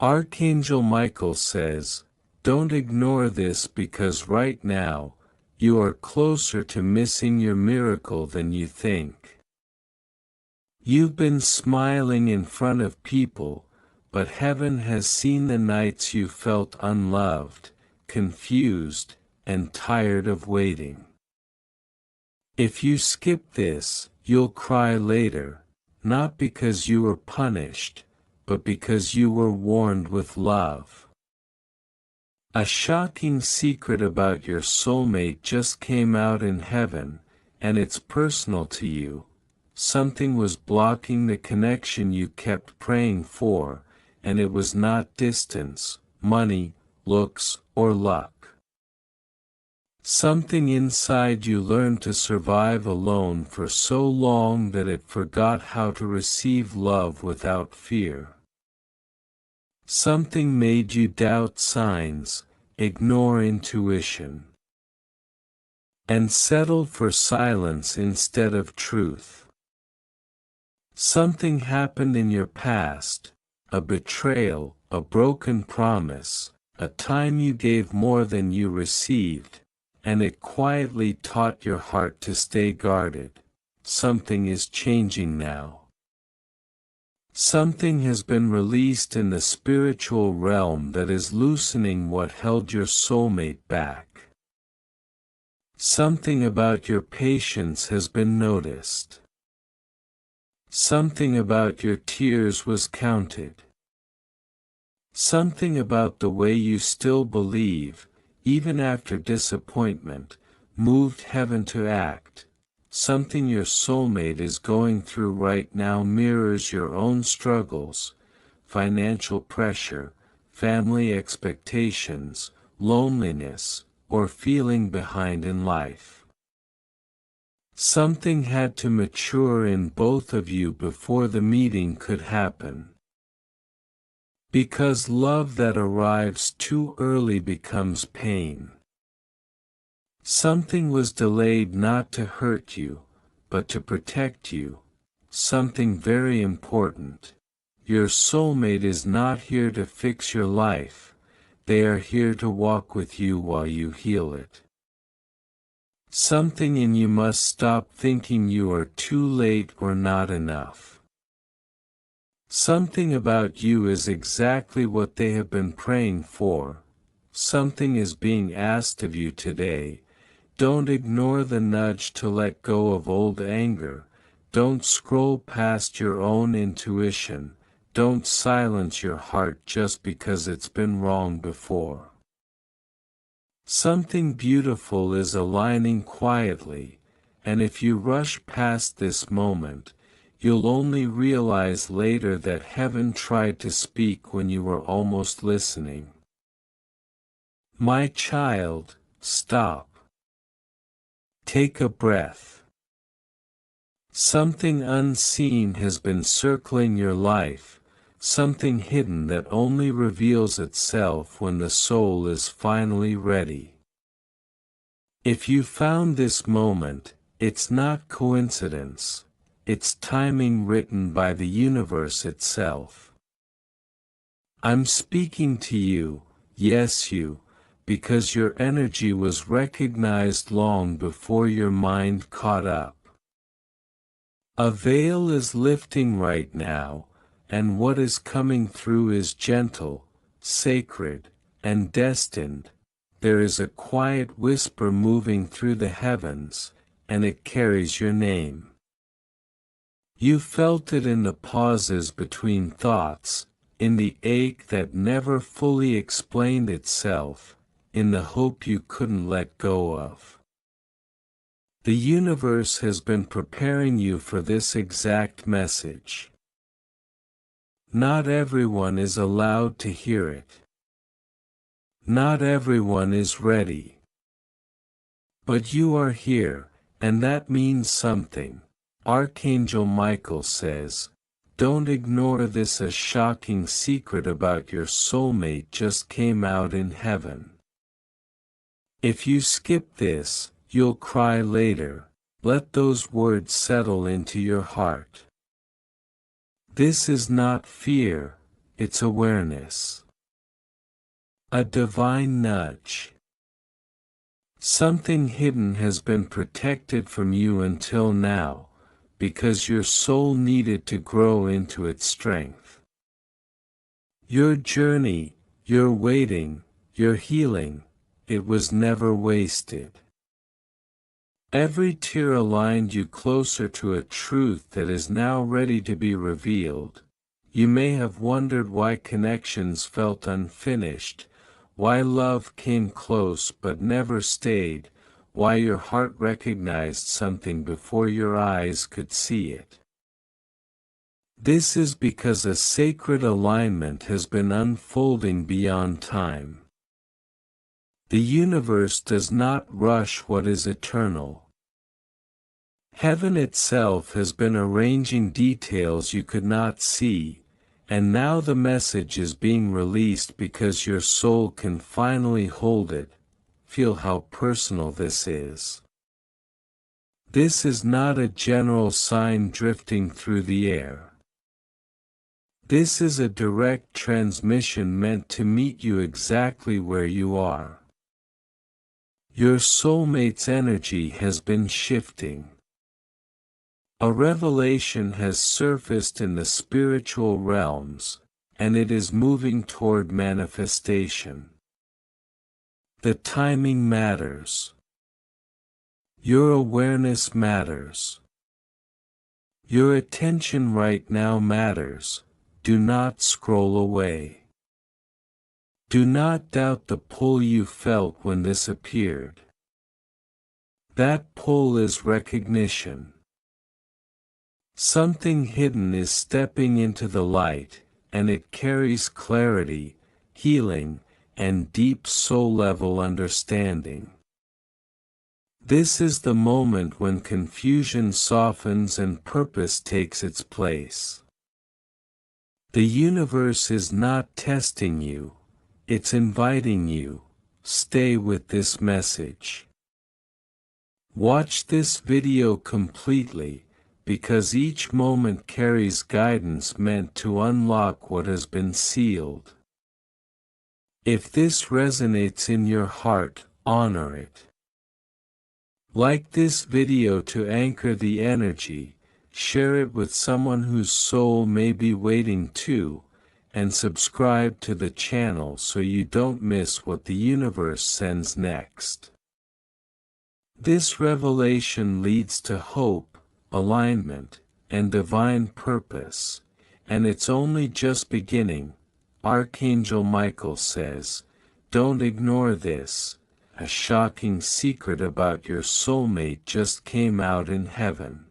Archangel Michael says, don't ignore this because right now, you are closer to missing your miracle than you think. You've been smiling in front of people, but heaven has seen the nights you felt unloved, confused, and tired of waiting. If you skip this, you'll cry later, not because you were punished, but because you were warned with love. A shocking secret about your soulmate just came out in heaven, and it's personal to you. Something was blocking the connection you kept praying for, and it was not distance, money, looks, or luck. Something inside you learned to survive alone for so long that it forgot how to receive love without fear. Something made you doubt signs, ignore intuition, and settle for silence instead of truth. Something happened in your past, a betrayal, a broken promise, a time you gave more than you received, and it quietly taught your heart to stay guarded. Something is changing now. Something has been released in the spiritual realm that is loosening what held your soulmate back. Something about your patience has been noticed. Something about your tears was counted. Something about the way you still believe, even after disappointment, moved heaven to act. Something your soulmate is going through right now mirrors your own struggles, financial pressure, family expectations, loneliness, or feeling behind in life. Something had to mature in both of you before the meeting could happen. Because love that arrives too early becomes pain. Something was delayed not to hurt you, but to protect you. Something very important. Your soulmate is not here to fix your life. They are here to walk with you while you heal it. Something in you must stop thinking you are too late or not enough. Something about you is exactly what they have been praying for. Something is being asked of you today. Don't ignore the nudge to let go of old anger. Don't scroll past your own intuition. Don't silence your heart just because it's been wrong before. Something beautiful is aligning quietly, and if you rush past this moment, you'll only realize later that heaven tried to speak when you were almost listening. My child, stop. Take a breath. Something unseen has been circling your life, something hidden that only reveals itself when the soul is finally ready. If you found this moment, it's not coincidence, it's timing written by the universe itself. I'm speaking to you, yes you, because your energy was recognized long before your mind caught up. A veil is lifting right now, and what is coming through is gentle, sacred, and destined. There is a quiet whisper moving through the heavens, and it carries your name. You felt it in the pauses between thoughts, in the ache that never fully explained itself, in the hope you couldn't let go of. The universe has been preparing you for this exact message. Not everyone is allowed to hear it. Not everyone is ready. But you are here, and that means something. Archangel Michael says, don't ignore this. A shocking secret about your soulmate just came out in heaven. If you skip this, you'll cry later. Let those words settle into your heart. This is not fear, it's awareness. A divine nudge. Something hidden has been protected from you until now, because your soul needed to grow into its strength. Your journey, your waiting, your healing, it was never wasted. Every tear aligned you closer to a truth that is now ready to be revealed. You may have wondered why connections felt unfinished, why love came close but never stayed, why your heart recognized something before your eyes could see it. This is because a sacred alignment has been unfolding beyond time. The universe does not rush what is eternal. Heaven itself has been arranging details you could not see, and now the message is being released because your soul can finally hold it. Feel how personal this is. This is not a general sign drifting through the air. This is a direct transmission meant to meet you exactly where you are. Your soulmate's energy has been shifting. A revelation has surfaced in the spiritual realms, and it is moving toward manifestation. The timing matters. Your awareness matters. Your attention right now matters. Do not scroll away. Do not doubt the pull you felt when this appeared. That pull is recognition. Something hidden is stepping into the light, and it carries clarity, healing, and deep soul-level understanding. This is the moment when confusion softens and purpose takes its place. The universe is not testing you. It's inviting you. Stay with this message. Watch this video completely, because each moment carries guidance meant to unlock what has been sealed. If this resonates in your heart, honor it. Like this video to anchor the energy, share it with someone whose soul may be waiting too, and subscribe to the channel so you don't miss what the universe sends next. This revelation leads to hope, alignment, and divine purpose, and it's only just beginning. Archangel Michael says, "Don't ignore this. A shocking secret about your soulmate just came out in heaven."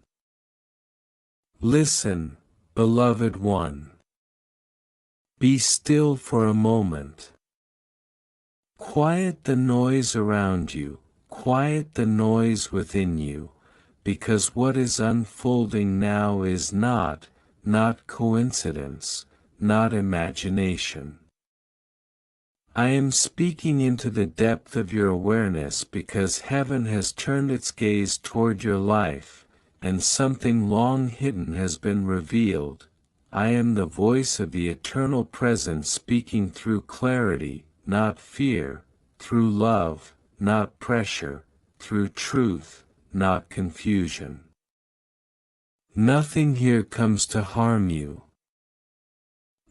Listen, beloved one. Be still for a moment. Quiet the noise around you, quiet the noise within you, because what is unfolding now is not coincidence, not imagination. I am speaking into the depth of your awareness because heaven has turned its gaze toward your life, and something long hidden has been revealed. I am the voice of the eternal presence speaking through clarity, not fear, through love, not pressure, through truth, not confusion. Nothing here comes to harm you.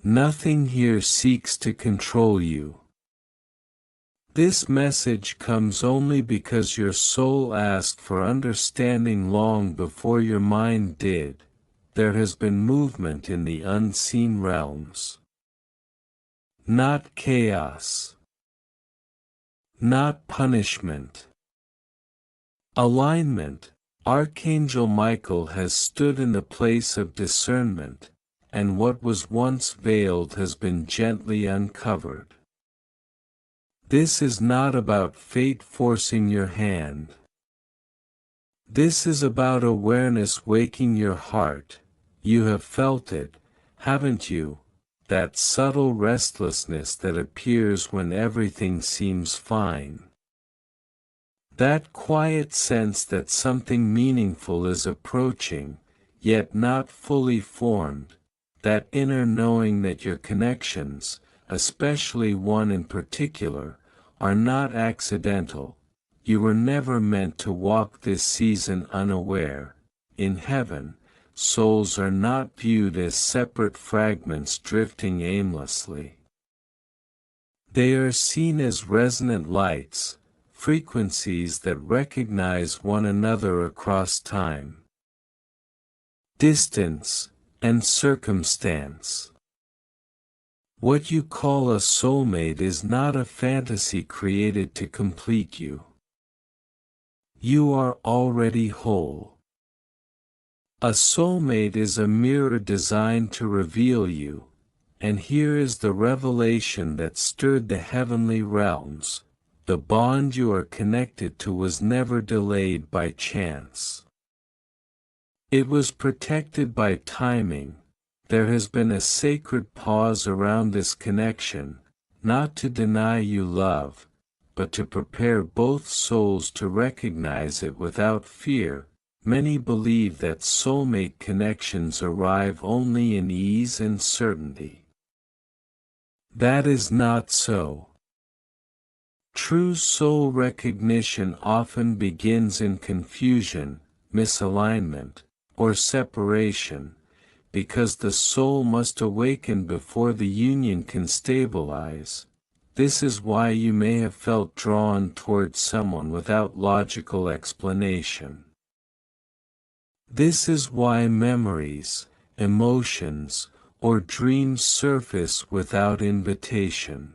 Nothing here seeks to control you. This message comes only because your soul asked for understanding long before your mind did. There has been movement in the unseen realms. Not chaos. Not punishment. Alignment. Archangel Michael has stood in the place of discernment, and what was once veiled has been gently uncovered. This is not about fate forcing your hand. This is about awareness waking your heart. You have felt it, haven't you? That subtle restlessness that appears when everything seems fine. That quiet sense that something meaningful is approaching, yet not fully formed. that inner knowing that your connections, especially one in particular, are not accidental. You were never meant to walk this season unaware. In heaven, souls are not viewed as separate fragments drifting aimlessly. They are seen as resonant lights, frequencies that recognize one another across time, distance, and circumstance. What you call a soulmate is not a fantasy created to complete you. You are already whole. A soulmate is a mirror designed to reveal you, and here is the revelation that stirred the heavenly realms. The bond you are connected to was never delayed by chance. It was protected by timing. There has been a sacred pause around this connection, not to deny you love, but to prepare both souls to recognize it without fear. Many believe that soulmate connections arrive only in ease and certainty. That is not so. True soul recognition often begins in confusion, misalignment, or separation, because the soul must awaken before the union can stabilize. This is why you may have felt drawn towards someone without logical explanation. This is why memories, emotions, or dreams surface without invitation.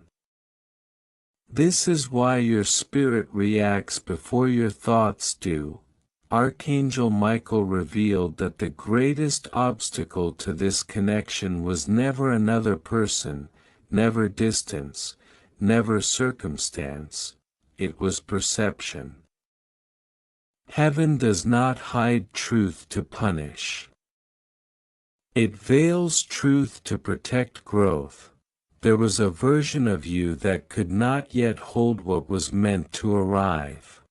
This is why your spirit reacts before your thoughts do. Archangel Michael revealed that the greatest obstacle to this connection was never another person, never distance, never circumstance. It was perception. Heaven does not hide truth to punish. It veils truth to protect growth. There was a version of you that could not yet hold what was meant to arrive.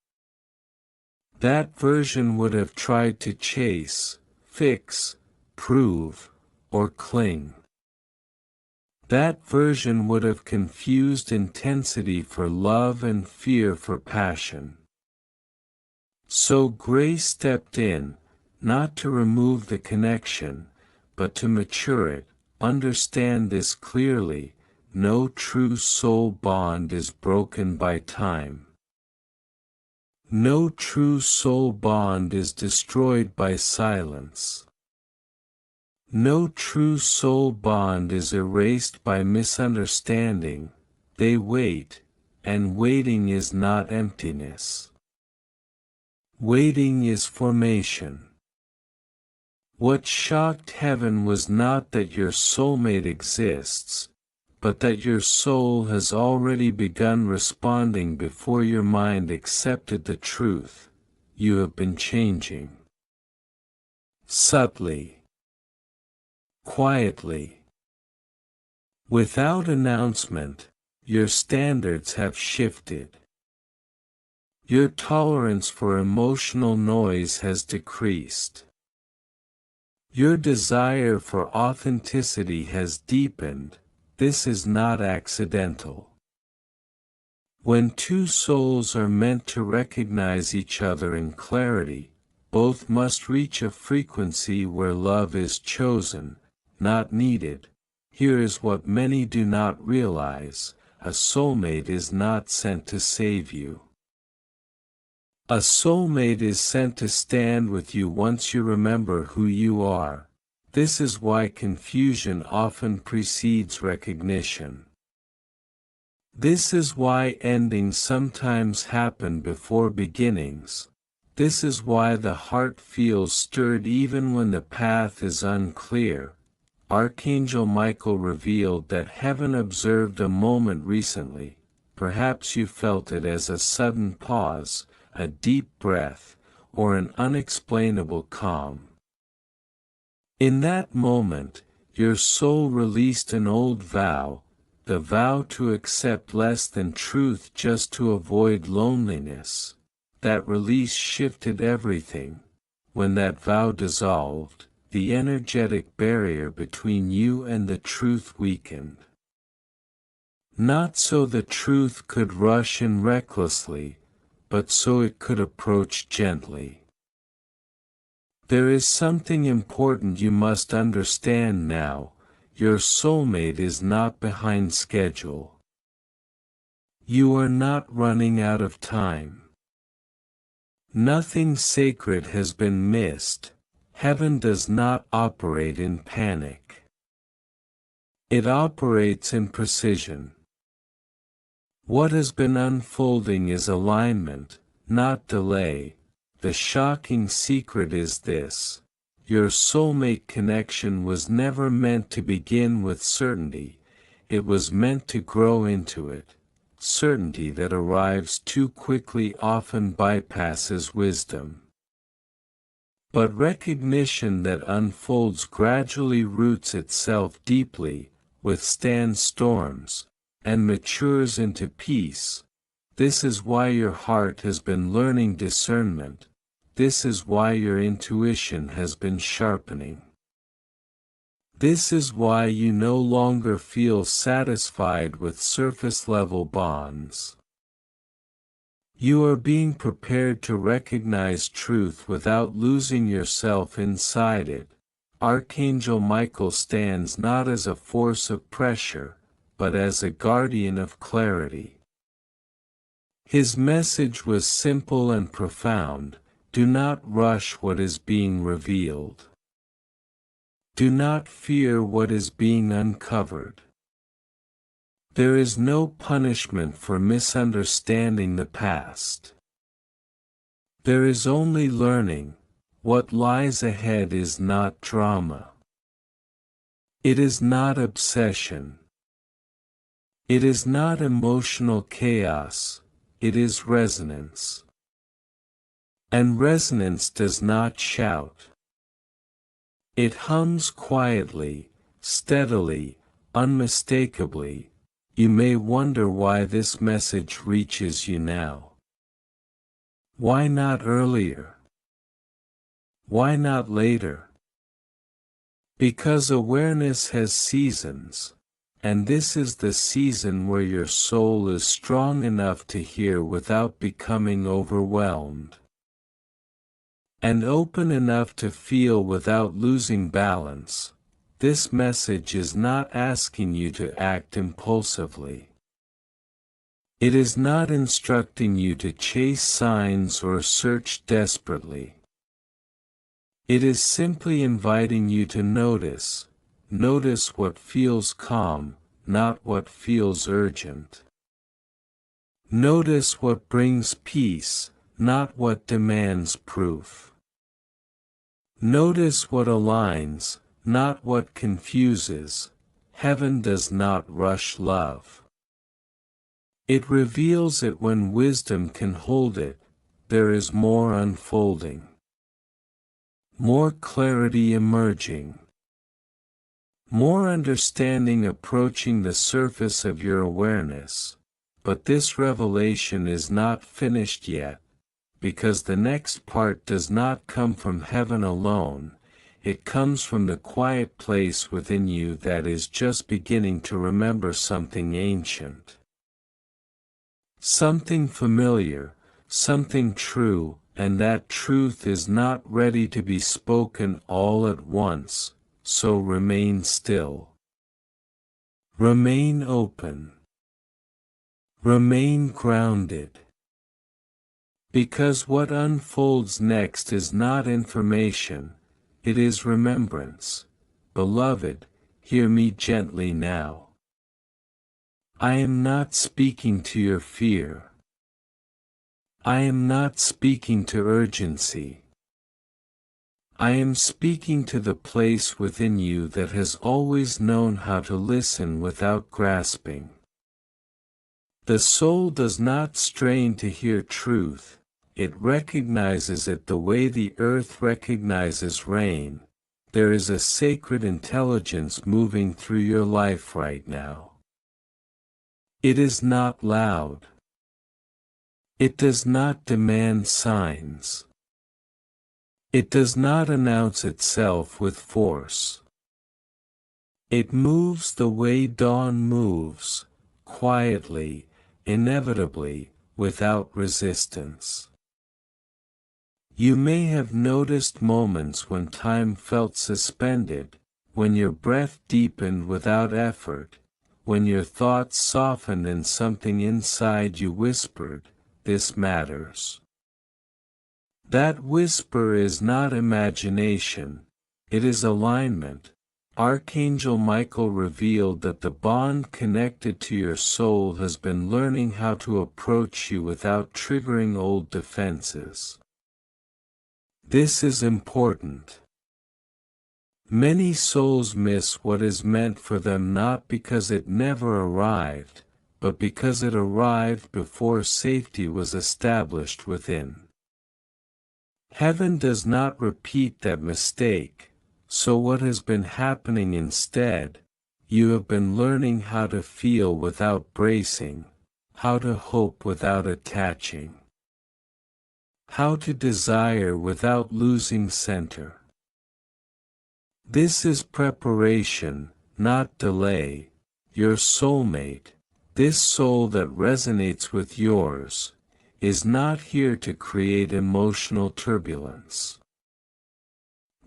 That version would have tried to chase, fix, prove, or cling. That version would have confused intensity for love and fear for passion. So grace stepped in, not to remove the connection, but to mature it. Understand this clearly: no true soul bond is broken by time. No true soul bond is destroyed by silence. No true soul bond is erased by misunderstanding. They wait, and waiting is not emptiness. Waiting is formation. What shocked heaven was not that your soulmate exists, but that your soul has already begun responding before your mind accepted the truth. You have been changing. Subtly. Quietly. Without announcement, your standards have shifted. Your tolerance for emotional noise has decreased. Your desire for authenticity has deepened. This is not accidental. When two souls are meant to recognize each other in clarity, both must reach a frequency where love is chosen, not needed. Here is what many do not realize: a soulmate is not sent to save you. A soulmate is sent to stand with you once you remember who you are. This is why confusion often precedes recognition. This is why endings sometimes happen before beginnings. This is why the heart feels stirred even when the path is unclear. Archangel Michael revealed that heaven observed a moment recently. Perhaps you felt it as a sudden pause, a deep breath, or an unexplainable calm. In that moment, your soul released an old vow, the vow to accept less than truth just to avoid loneliness. That release shifted everything. When that vow dissolved, the energetic barrier between you and the truth weakened. Not so the truth could rush in recklessly, but so it could approach gently. There is something important you must understand now: your soulmate is not behind schedule. You are not running out of time. Nothing sacred has been missed. Heaven does not operate in panic. It operates in precision. What has been unfolding is alignment, not delay. The shocking secret is this: your soulmate connection was never meant to begin with certainty, it was meant to grow into it. Certainty that arrives too quickly often bypasses wisdom. But recognition that unfolds gradually roots itself deeply, withstands storms, and matures into peace. This is why your heart has been learning discernment. This is why your intuition has been sharpening. This is why you no longer feel satisfied with surface-level bonds. You are being prepared to recognize truth without losing yourself inside it. Archangel Michael stands not as a force of pressure, but as a guardian of clarity. His message was simple and profound: do not rush what is being revealed. Do not fear what is being uncovered. There is no punishment for misunderstanding the past. There is only learning. What lies ahead is not drama. It is not obsession. It is not emotional chaos, it is resonance. And resonance does not shout. It hums quietly, steadily, unmistakably. You may wonder why this message reaches you now. Why not earlier? Why not later? Because awareness has seasons, and this is the season where your soul is strong enough to hear without becoming overwhelmed, and open enough to feel without losing balance. This message is not asking you to act impulsively. It is not instructing you to chase signs or search desperately. It is simply inviting you to notice. Notice what feels calm, not what feels urgent. Notice what brings peace, not what demands proof. Notice what aligns, not what confuses. Heaven does not rush love. It reveals it when wisdom can hold it. There is more unfolding. More clarity emerging. More understanding approaching the surface of your awareness. But this revelation is not finished yet, because the next part does not come from heaven alone. It comes from the quiet place within you that is just beginning to remember something ancient. Something familiar, something true, and that truth is not ready to be spoken all at once, so remain still. Remain open. Remain grounded. Because what unfolds next is not information, it is remembrance. Beloved, hear me gently now. I am not speaking to your fear. I am not speaking to urgency. I am speaking to the place within you that has always known how to listen without grasping. The soul does not strain to hear truth, it recognizes it the way the earth recognizes rain. There is a sacred intelligence moving through your life right now. It is not loud. It does not demand signs. It does not announce itself with force. It moves the way dawn moves, quietly, inevitably, without resistance. You may have noticed moments when time felt suspended, when your breath deepened without effort, when your thoughts softened and something inside you whispered, "This matters." That whisper is not imagination, it is alignment. Archangel Michael revealed that the bond connected to your soul has been learning how to approach you without triggering old defenses. This is important. Many souls miss what is meant for them not because it never arrived, but because it arrived before safety was established within. Heaven does not repeat that mistake, so what has been happening instead? You have been learning how to feel without bracing, how to hope without attaching, how to desire without losing center. This is preparation, not delay. Your soulmate, this soul that resonates with yours, is not here to create emotional turbulence.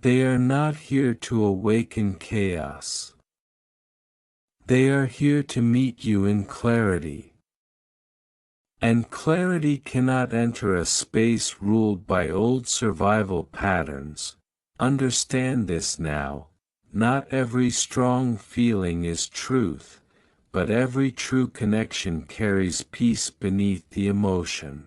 They are not here to awaken chaos. They are here to meet you in clarity. And clarity cannot enter a space ruled by old survival patterns. Understand this now. Not every strong feeling is truth, but every true connection carries peace beneath the emotion.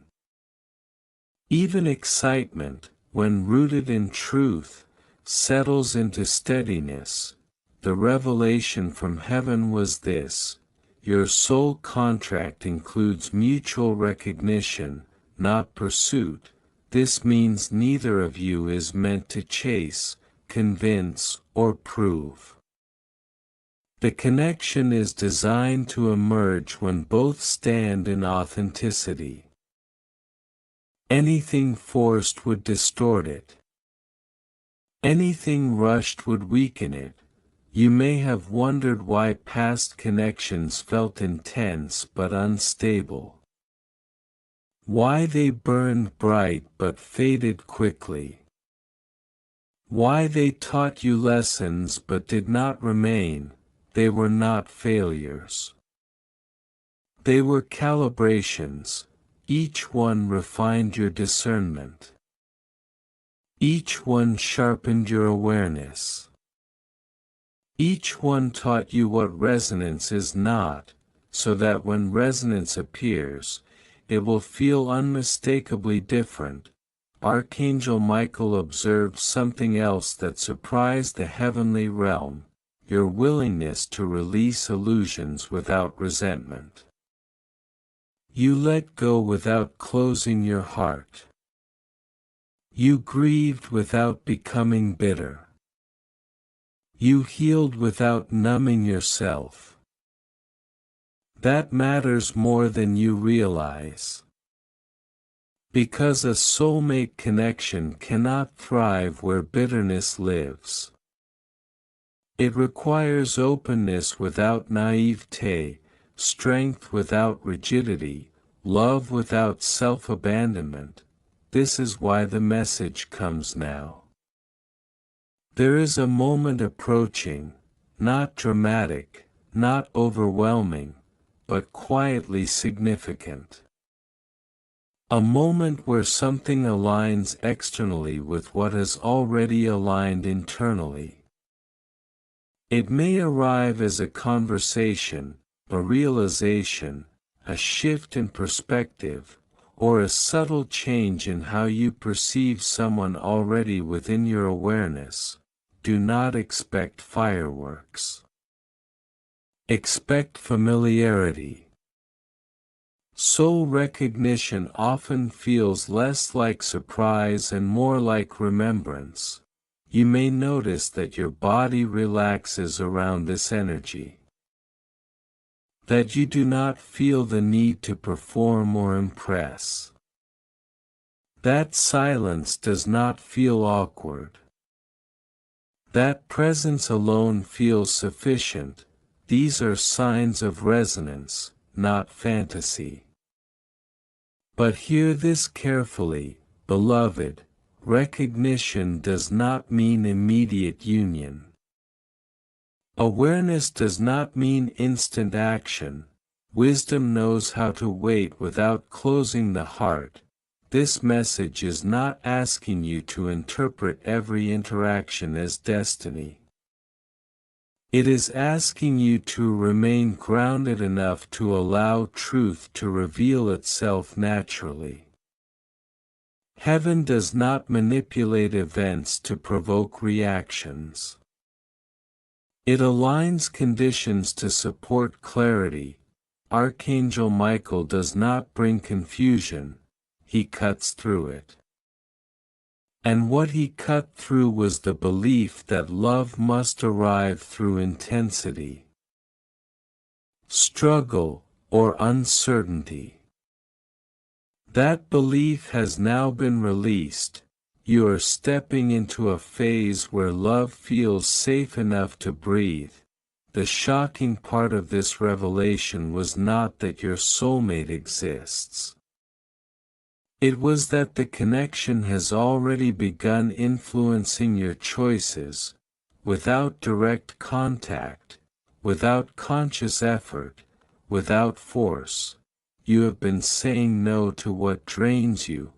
Even excitement, when rooted in truth, settles into steadiness. The revelation from heaven was this: your soul contract includes mutual recognition, not pursuit. This means neither of you is meant to chase, convince, or prove. The connection is designed to emerge when both stand in authenticity. Anything forced would distort it. Anything rushed would weaken it. You may have wondered why past connections felt intense but unstable. Why they burned bright but faded quickly. Why they taught you lessons but did not remain. They were not failures. They were calibrations. Each one refined your discernment. Each one sharpened your awareness. Each one taught you what resonance is not, so that when resonance appears, it will feel unmistakably different. Archangel Michael observed something else that surprised the heavenly realm: your willingness to release illusions without resentment. You let go without closing your heart. You grieved without becoming bitter. You healed without numbing yourself. That matters more than you realize. Because a soulmate connection cannot thrive where bitterness lives. It requires openness without naivete, strength without rigidity, love without self-abandonment. This is why the message comes now. There is a moment approaching, not dramatic, not overwhelming, but quietly significant. A moment where something aligns externally with what has already aligned internally. It may arrive as a conversation, a realization, a shift in perspective, or a subtle change in how you perceive someone already within your awareness. Do not expect fireworks. Expect familiarity. Soul recognition often feels less like surprise and more like remembrance. You may notice that your body relaxes around this energy. That you do not feel the need to perform or impress. That silence does not feel awkward. That presence alone feels sufficient. These are signs of resonance, not fantasy. But hear this carefully, beloved. Recognition does not mean immediate union. Awareness does not mean instant action. Wisdom knows how to wait without closing the heart. This message is not asking you to interpret every interaction as destiny. It is asking you to remain grounded enough to allow truth to reveal itself naturally. Heaven does not manipulate events to provoke reactions. It aligns conditions to support clarity. Archangel Michael does not bring confusion, he cuts through it. And what he cut through was the belief that love must arrive through intensity, struggle, or uncertainty. That belief has now been released. You are stepping into a phase where love feels safe enough to breathe. The shocking part of this revelation was not that your soulmate exists. It was that the connection has already begun influencing your choices, without direct contact, without conscious effort, without force. You have been saying no to what drains you.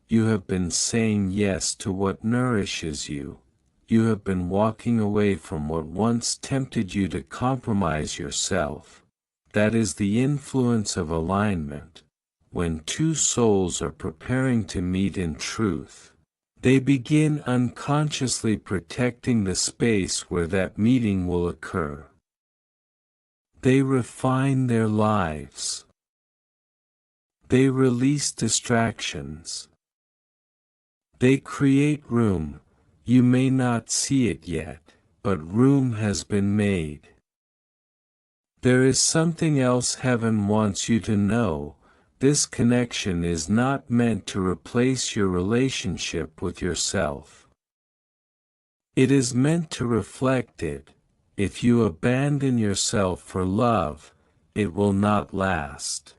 You have been saying yes to what nourishes you. You have been walking away from what once tempted you to compromise yourself. That is the influence of alignment. When two souls are preparing to meet in truth, they begin unconsciously protecting the space where that meeting will occur. They refine their lives. They release distractions. They create room. You may not see it yet, but room has been made. There is something else heaven wants you to know. This connection is not meant to replace your relationship with yourself. It is meant to reflect it. If you abandon yourself for love, it will not last.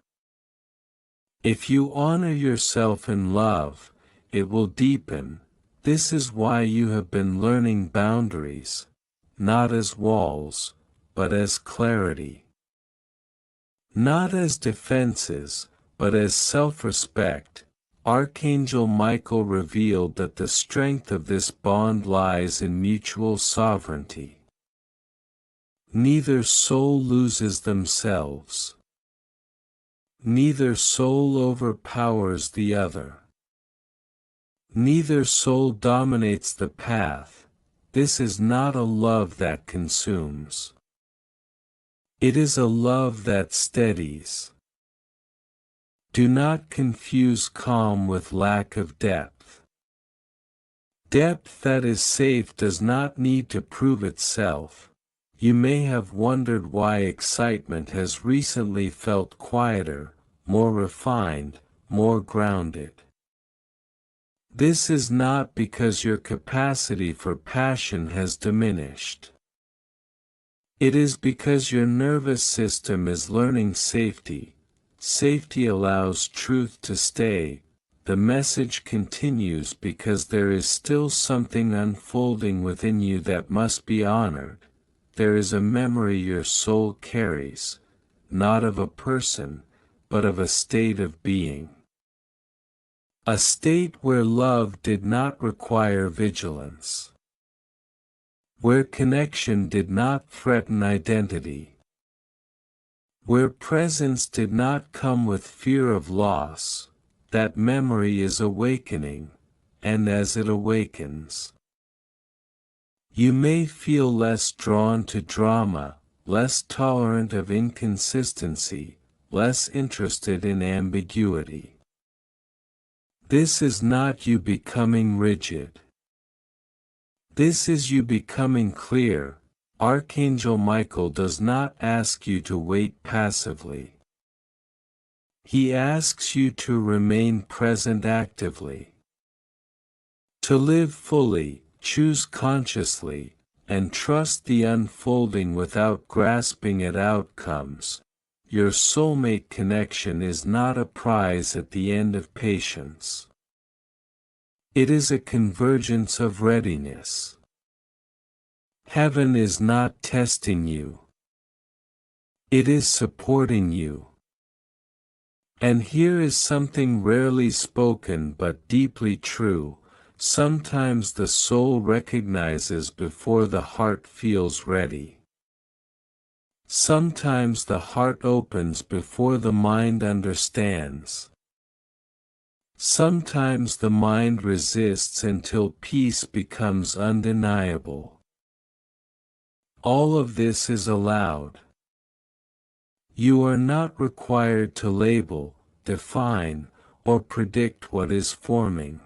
If you honor yourself in love, it will deepen. This is why you have been learning boundaries, not as walls, but as clarity. Not as defenses, but as self-respect. Archangel Michael revealed that the strength of this bond lies in mutual sovereignty. Neither soul loses themselves. Neither soul overpowers the other. Neither soul dominates the path. This is not a love that consumes. It is a love that steadies. Do not confuse calm with lack of depth. Depth that is safe does not need to prove itself. You may have wondered why excitement has recently felt quieter, more refined, more grounded. This is not because your capacity for passion has diminished. It is because your nervous system is learning safety. Safety allows truth to stay. The message continues because there is still something unfolding within you that must be honored. There is a memory your soul carries, not of a person, but of a state of being. A state where love did not require vigilance. Where connection did not threaten identity. Where presence did not come with fear of loss. That memory is awakening, and as it awakens, you may feel less drawn to drama, less tolerant of inconsistency, less interested in ambiguity. This is not you becoming rigid. This is you becoming clear. Archangel Michael does not ask you to wait passively. He asks you to remain present actively. To live fully, choose consciously, and trust the unfolding without grasping at outcomes. Your soulmate connection is not a prize at the end of patience. It is a convergence of readiness. Heaven is not testing you. It is supporting you. And here is something rarely spoken but deeply true. Sometimes the soul recognizes before the heart feels ready. Sometimes the heart opens before the mind understands. Sometimes the mind resists until peace becomes undeniable. All of this is allowed. You are not required to label, define, or predict what is forming.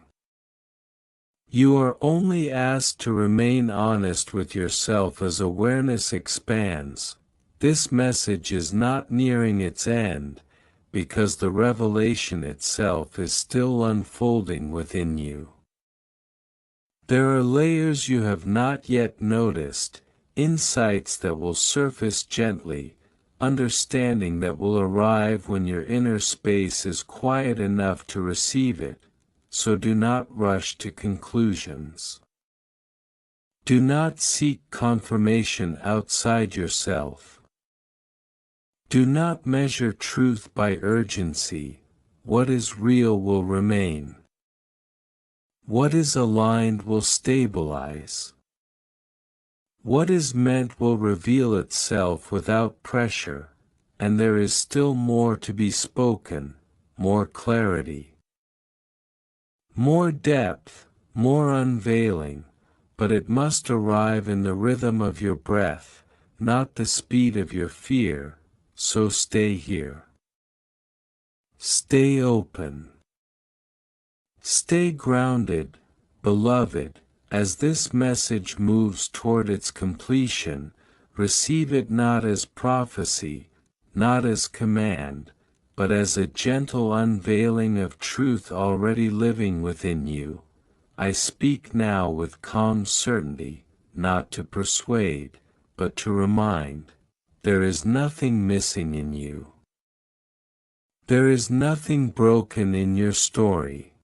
You are only asked to remain honest with yourself as awareness expands. This message is not nearing its end, because the revelation itself is still unfolding within you. There are layers you have not yet noticed, insights that will surface gently, understanding that will arrive when your inner space is quiet enough to receive it. So do not rush to conclusions. Do not seek confirmation outside yourself. Do not measure truth by urgency. What is real will remain. What is aligned will stabilize. What is meant will reveal itself without pressure, and there is still more to be spoken, more clarity. More depth, more unveiling, but it must arrive in the rhythm of your breath, not the speed of your fear, so stay here. Stay open. Stay grounded, beloved, as this message moves toward its completion. Receive it not as prophecy, not as command, but as a gentle unveiling of truth already living within you. I speak now with calm certainty, not to persuade, but to remind. There is nothing missing in you. There is nothing broken in your story.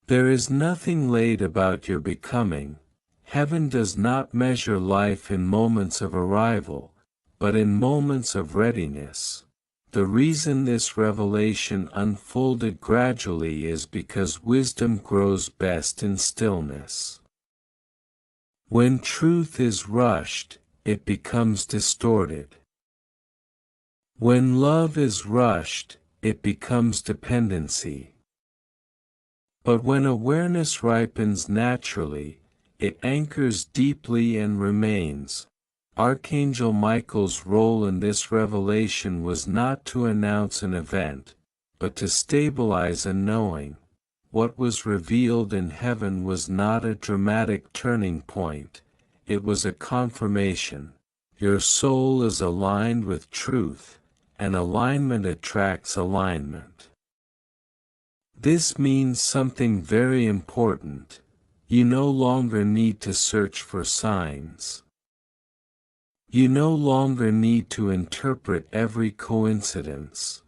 There is nothing late about your becoming. Heaven does not measure life in moments of arrival, but in moments of readiness. The reason this revelation unfolded gradually is because wisdom grows best in stillness. When truth is rushed, it becomes distorted. When love is rushed, it becomes dependency. But when awareness ripens naturally, it anchors deeply and remains. Archangel Michael's role in this revelation was not to announce an event, but to stabilize a knowing. What was revealed in heaven was not a dramatic turning point, it was a confirmation. Your soul is aligned with truth, and alignment attracts alignment. This means something very important. You no longer need to search for signs. You no longer need to interpret every coincidence.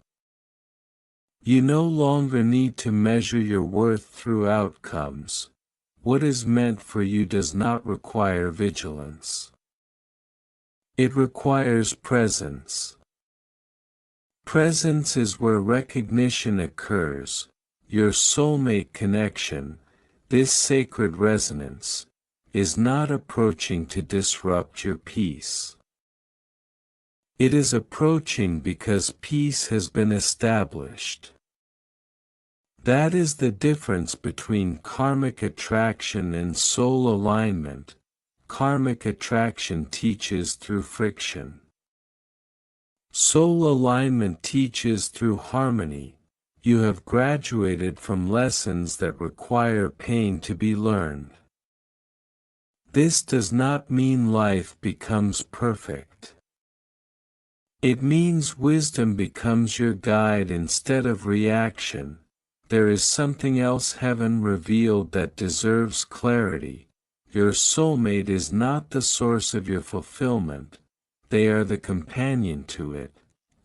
You no longer need to measure your worth through outcomes. What is meant for you does not require vigilance. It requires presence. Presence is where recognition occurs. Your soulmate connection, this sacred resonance, is not approaching to disrupt your peace. It is approaching because peace has been established. That is the difference between karmic attraction and soul alignment. Karmic attraction teaches through friction. Soul alignment teaches through harmony. You have graduated from lessons that require pain to be learned. This does not mean life becomes perfect. It means wisdom becomes your guide instead of reaction. There is something else heaven revealed that deserves clarity. Your soulmate is not the source of your fulfillment, they are the companion to it.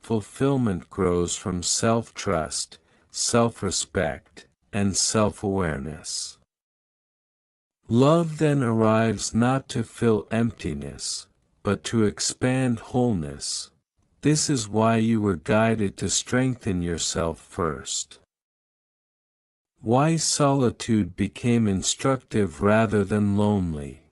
Fulfillment grows from self-trust, self-respect, and self-awareness. Love then arrives not to fill emptiness, but to expand wholeness. This is why you were guided to strengthen yourself first. Why solitude became instructive rather than lonely.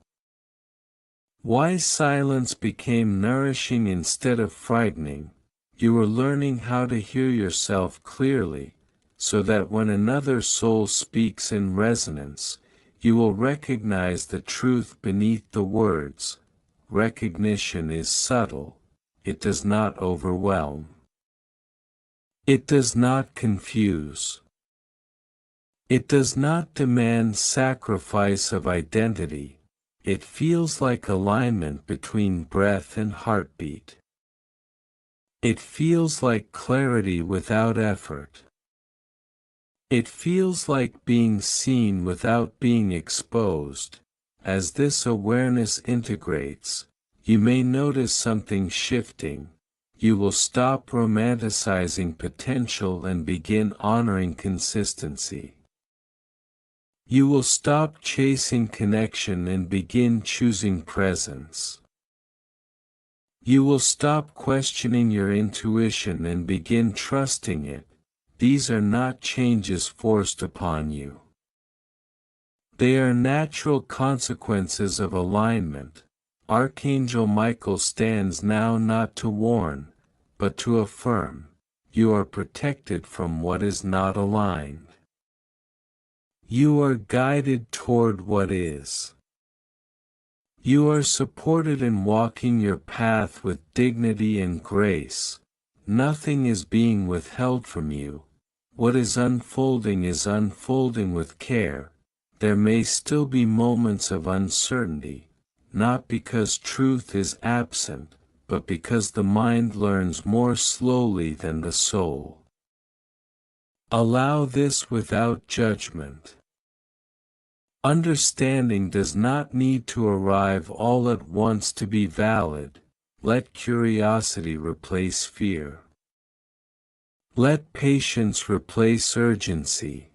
Why silence became nourishing instead of frightening. You are learning how to hear yourself clearly, so that when another soul speaks in resonance, you will recognize the truth beneath the words. Recognition is subtle, it does not overwhelm. It does not confuse. It does not demand sacrifice of identity, it feels like alignment between breath and heartbeat. It feels like clarity without effort. It feels like being seen without being exposed. As this awareness integrates, you may notice something shifting. You will stop romanticizing potential and begin honoring consistency. You will stop chasing connection and begin choosing presence. You will stop questioning your intuition and begin trusting it. These are not changes forced upon you. They are natural consequences of alignment. Archangel Michael stands now not to warn, but to affirm. You are protected from what is not aligned. You are guided toward what is. You are supported in walking your path with dignity and grace. Nothing is being withheld from you. What is unfolding with care. There may still be moments of uncertainty, not because truth is absent, but because the mind learns more slowly than the soul. Allow this without judgment. Understanding does not need to arrive all at once to be valid. Let curiosity replace fear. Let patience replace urgency.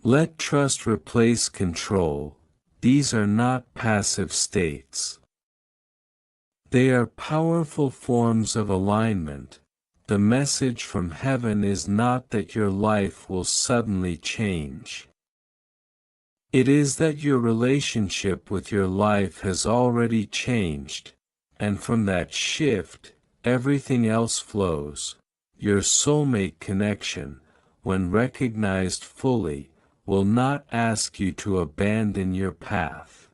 Let trust replace control. These are not passive states. They are powerful forms of alignment. The message from heaven is not that your life will suddenly change. It is that your relationship with your life has already changed, and from that shift, everything else flows. Your soulmate connection, when recognized fully, will not ask you to abandon your path.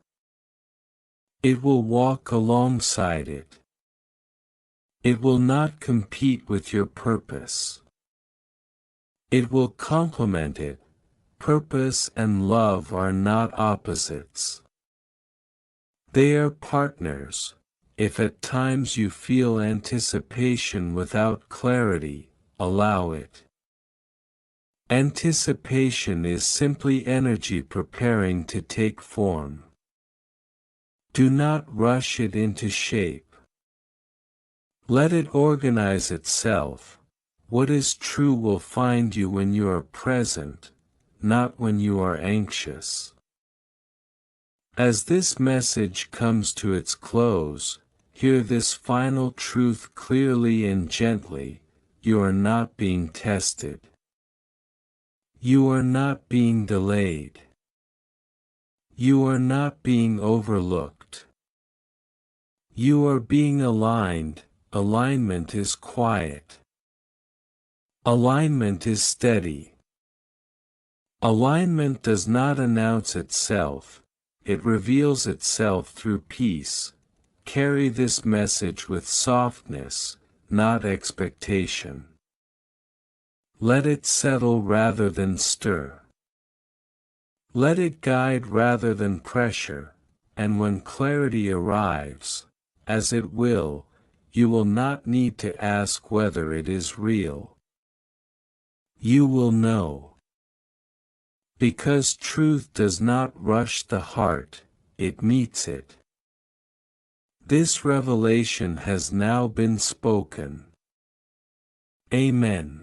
It will walk alongside it. It will not compete with your purpose. It will complement it. Purpose and love are not opposites. They are partners. If at times you feel anticipation without clarity, allow it. Anticipation is simply energy preparing to take form. Do not rush it into shape. Let it organize itself. What is true will find you when you are present, not when you are anxious. As this message comes to its close, hear this final truth clearly and gently: you are not being tested. You are not being delayed. You are not being overlooked. You are being aligned. Alignment is quiet. Alignment is steady. Alignment does not announce itself, it reveals itself through peace. Carry this message with softness, not expectation. Let it settle rather than stir. Let it guide rather than pressure, and when clarity arrives, as it will, you will not need to ask whether it is real. You will know. Because truth does not rush the heart, it meets it. This revelation has now been spoken. Amen.